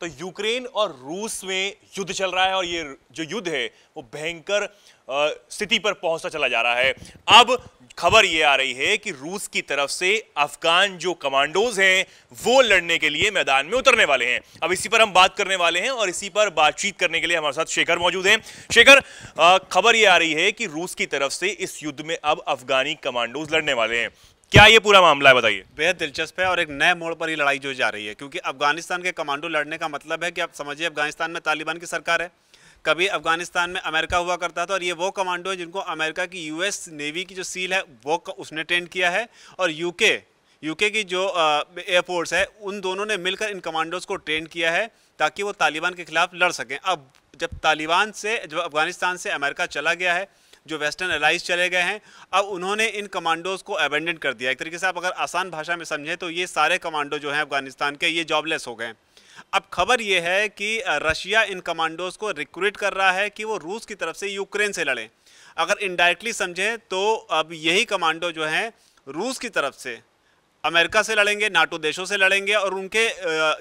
तो यूक्रेन और रूस में युद्ध चल रहा है और ये जो युद्ध है वो भयंकर स्थिति पर पहुंचता चला जा रहा है। अब खबर ये आ रही है कि रूस की तरफ से अफगान जो कमांडोज हैं वो लड़ने के लिए मैदान में उतरने वाले हैं। अब इसी पर हम बात करने वाले हैं और इसी पर बातचीत करने के लिए हमारे साथ शेखर मौजूद हैं। शेखर, खबर ये आ रही है कि रूस की तरफ से इस युद्ध में अब अफगानी कमांडोज लड़ने वाले हैं। क्या ये पूरा मामला है, बताइए। बेहद दिलचस्प है और एक नए मोड़ पर ये लड़ाई जो जा रही है, क्योंकि अफगानिस्तान के कमांडो लड़ने का मतलब है कि आप समझिए अफगानिस्तान में तालिबान की सरकार है। कभी अफगानिस्तान में अमेरिका हुआ करता था और ये वो कमांडो है जिनको अमेरिका की यूएस नेवी की जो सील है वो उसने ट्रेन किया है, और यूके की जो एयरफोर्स है उन दोनों ने मिलकर इन कमांडोज को ट्रेन किया है ताकि वो तालिबान के खिलाफ लड़ सकें। अब जब अफगानिस्तान से अमेरिका चला गया है, जो वेस्टर्न एलाइज चले गए हैं, अब उन्होंने इन कमांडोज को अबेंडन कर दिया। एक तरीके से आप अगर आसान भाषा में समझें तो ये सारे कमांडो जो हैं अफगानिस्तान के, ये जॉबलेस हो गए हैं। अब खबर ये है कि रशिया इन कमांडोज को रिक्रूट कर रहा है कि वो रूस की तरफ से यूक्रेन से लड़ें। अगर इनडायरेक्टली समझें तो अब यही कमांडो जो हैं रूस की तरफ से अमेरिका से लड़ेंगे, नाटो देशों से लड़ेंगे, और उनके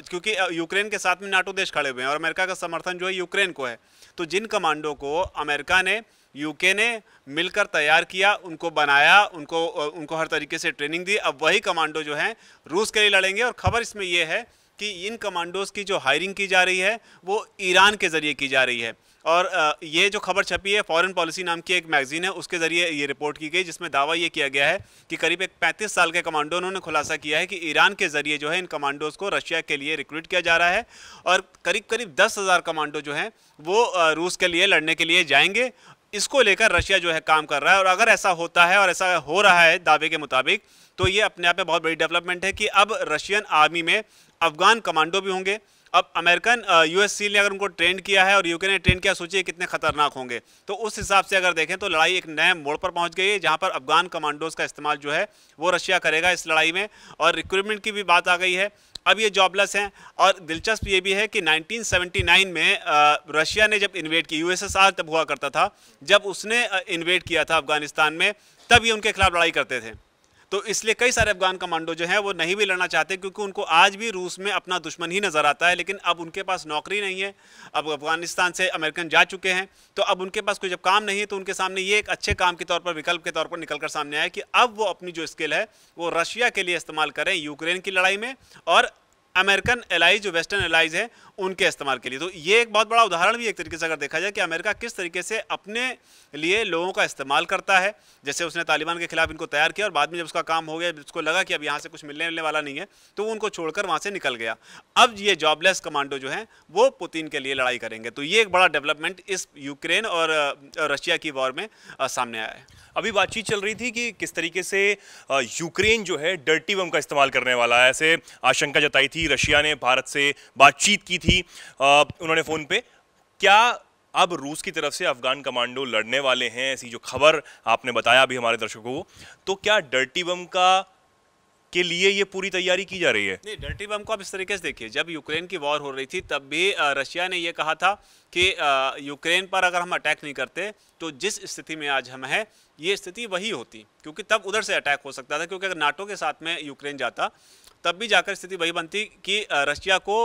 क्योंकि यूक्रेन के साथ में नाटो देश खड़े हुए हैं और अमेरिका का समर्थन जो है यूक्रेन को है, तो जिन कमांडो को अमेरिका ने, यूके ने मिलकर तैयार किया, उनको बनाया, उनको हर तरीके से ट्रेनिंग दी, अब वही कमांडो जो हैं रूस के लिए लड़ेंगे। और खबर इसमें यह है कि इन कमांडोज़ की जो हायरिंग की जा रही है वो ईरान के ज़रिए की जा रही है। और ये जो खबर छपी है फॉरेन पॉलिसी नाम की एक मैगजीन है, उसके ज़रिए ये रिपोर्ट की गई, जिसमें दावा ये किया गया है कि करीब एक 35 साल के कमांडो, उन्होंने खुलासा किया है कि ईरान के ज़रिए जो है इन कमांडोज़ को रशिया के लिए रिक्रूट किया जा रहा है, और करीब 10,000 कमांडो जो हैं वो रूस के लिए लड़ने के लिए जाएंगे। इसको लेकर रशिया जो है काम कर रहा है, और अगर ऐसा होता है और ऐसा हो रहा है दावे के मुताबिक, तो ये अपने आप में बहुत बड़ी डेवलपमेंट है कि अब रशियन आर्मी में अफगान कमांडो भी होंगे। अब अमेरिकन यूएस सील ने अगर उनको ट्रेन किया है और यूके ने ट्रेन किया, सोचिए कितने खतरनाक होंगे। तो उस हिसाब से अगर देखें तो लड़ाई एक नए मोड़ पर पहुंच गई है, जहां पर अफगान कमांडोज का इस्तेमाल जो है वो रशिया करेगा इस लड़ाई में, और रिक्रूटमेंट की भी बात आ गई है। अब ये जॉबलेस हैं, और दिलचस्प ये भी है कि 1979 में रशिया ने जब इन्वेड की, यूएसएसआर तब हुआ करता था, जब उसने इन्वेड किया था अफगानिस्तान में, तब ये उनके खिलाफ लड़ाई करते थे। तो इसलिए कई सारे अफगान कमांडो जो हैं वो नहीं भी लड़ना चाहते, क्योंकि उनको आज भी रूस में अपना दुश्मन ही नज़र आता है। लेकिन अब उनके पास नौकरी नहीं है, अब अफगानिस्तान से अमेरिकन जा चुके हैं, तो अब उनके पास कोई जब काम नहीं है तो उनके सामने ये एक अच्छे काम के तौर पर, विकल्प के तौर पर निकल कर सामने आया कि अब वो अपनी जो स्किल है वो रशिया के लिए इस्तेमाल करें यूक्रेन की लड़ाई में, और अमेरिकन एलाइज जो वेस्टर्न एलाइज हैं उनके इस्तेमाल के लिए। तो ये एक बहुत बड़ा उदाहरण भी एक तरीके से अगर देखा जाए कि अमेरिका किस तरीके से अपने लिए लोगों का इस्तेमाल करता है। जैसे उसने तालिबान के खिलाफ इनको तैयार किया और बाद में जब उसका काम हो गया, उसको लगा कि अब यहाँ से कुछ मिलने वाला नहीं है, तो वो उनको छोड़कर वहाँ से निकल गया। अब ये जॉबलेस कमांडो जो हैं वो पुतिन के लिए लड़ाई करेंगे। तो ये एक बड़ा डेवलपमेंट इस यूक्रेन और रशिया की वॉर में सामने आया है। अभी बातचीत चल रही थी कि किस तरीके से यूक्रेन जो है डर्टी बम का इस्तेमाल करने वाला है, ऐसे आशंका जताई थी। रशिया ने भारत से बातचीत की थी उन्होंने फ़ोन पे। क्या अब रूस की तरफ से अफगान कमांडो लड़ने वाले हैं, ऐसी जो खबर आपने बताया अभी हमारे दर्शकों को, तो क्या डर्टी बम के लिए ये पूरी तैयारी की जा रही है? नहीं, डर्टी बम को आप इस तरीके से देखिए, जब यूक्रेन की वॉर हो रही थी तब भी रशिया ने ये कहा था कि यूक्रेन पर अगर हम अटैक नहीं करते तो जिस स्थिति में आज हम हैं ये स्थिति वही होती, क्योंकि तब उधर से अटैक हो सकता था, क्योंकि अगर नाटो के साथ में यूक्रेन जाता तब भी जाकर स्थिति वही बनती कि रशिया को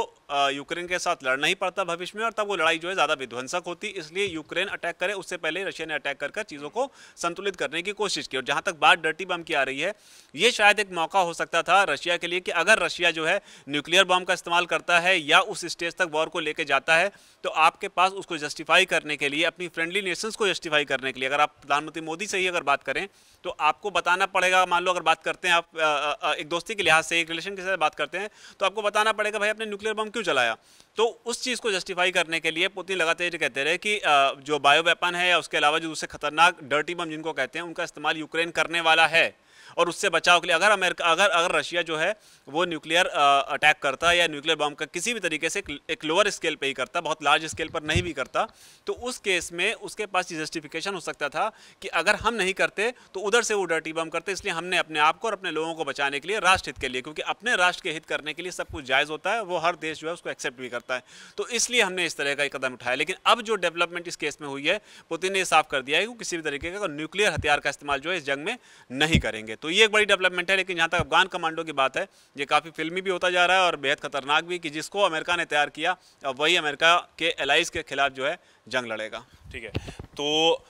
यूक्रेन के साथ लड़ना ही पड़ता भविष्य में, और तब वो लड़ाई जो है ज़्यादा विध्वंसक होती। इसलिए यूक्रेन अटैक करे उससे पहले रशिया ने अटैक कर चीज़ों को संतुलित करने की कोशिश की। और जहाँ तक बात डर्टी बम की आ रही है, ये शायद एक मौका हो सकता था रशिया के लिए कि अगर रशिया जो है न्यूक्लियर बम का इस्तेमाल करता है या उस स्टेज तक वॉर को लेकर जाता है, तो आपके पास उसको जस्टिफाई करने के लिए, अपनी फ्रेंडली नेशंस को जस्टिफाई करने के लिए, अगर आप प्रधानमंत्री मोदी से ही अगर बात करें तो आपको बताना पड़ेगा, मान लो अगर बात करते हैं आप एक दोस्ती के लिहाज से, एक रिलेशन के साथ बात करते हैं, तो आपको बताना पड़ेगा भाई आपने न्यूक्लियर बम क्यों चलाया। तो उस चीज़ को जस्टिफाई करने के लिए पुतिन लगातार कहते रहे कि जो बायो वेपन है या उसके अलावा जो दूसरे खतरनाक डर्टी बम जिनको कहते हैं उनका इस्तेमाल यूक्रेन करने वाला है, और उससे बचाव के लिए अगर रशिया जो है वो न्यूक्लियर अटैक करता है या न्यूक्लियर बम का किसी भी तरीके से एक लोअर स्केल पे ही करता, बहुत लार्ज स्केल पर नहीं भी करता, तो उस केस में उसके पास ये जस्टिफिकेशन हो सकता था कि अगर हम नहीं करते तो उधर से वो डर्टी बम करते, इसलिए हमने अपने आप को और अपने लोगों को बचाने के लिए, राष्ट्र हित के लिए, क्योंकि अपने राष्ट्र के हित करने के लिए सब कुछ जायज़ होता है, वो हर देश जो है उसको एक्सेप्ट भी करता है, तो इसलिए हमने इस तरह का एक कदम उठाया। लेकिन अब जो डेवलपमेंट इस केस में हुई है, पुतिन ने साफ कर दिया है कि किसी भी तरीके का न्यूक्लियर हथियार का इस्तेमाल जो है इस जंग में नहीं करेंगे। जाएंगे। तो ये एक बड़ी डेवलपमेंट है। लेकिन जहाँ तक अफगान कमांडो की बात है, ये काफ़ी फिल्मी भी होता जा रहा है और बेहद खतरनाक भी, कि जिसको अमेरिका ने तैयार किया अब वही अमेरिका के एलाइज के खिलाफ जो है जंग लड़ेगा। ठीक है, तो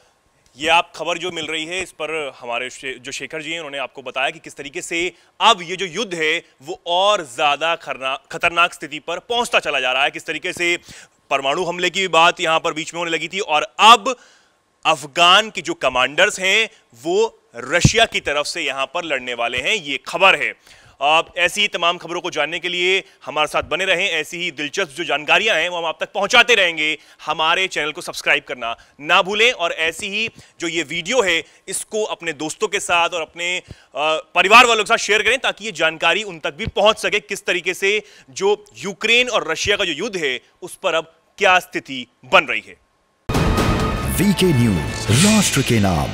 ये आप खबर जो मिल रही है इस पर हमारे जो शेखर जी हैं उन्होंने आपको बताया कि किस तरीके से अब ये जो युद्ध है वो और ज्यादा खतरनाक स्थिति पर पहुंचता चला जा रहा है। किस तरीके से परमाणु हमले की बात यहां पर बीच में होने लगी थी और अब अफगान के जो कमांडर्स हैं वो रशिया की तरफ से यहां पर लड़ने वाले हैं, ये खबर है। ऐसी ही तमाम खबरों को जानने के लिए हमारे साथ बने रहें। ऐसी ही दिलचस्प जो जानकारियां हैं वो हम आप तक पहुंचाते रहेंगे। हमारे चैनल को सब्सक्राइब करना ना भूलें और ऐसी ही जो ये वीडियो है इसको अपने दोस्तों के साथ और अपने परिवार वालों के साथ शेयर करें ताकि ये जानकारी उन तक भी पहुंच सके किस तरीके से जो यूक्रेन और रशिया का जो युद्ध है उस पर अब क्या स्थिति बन रही है। वीके न्यूज, राष्ट्र के नाम।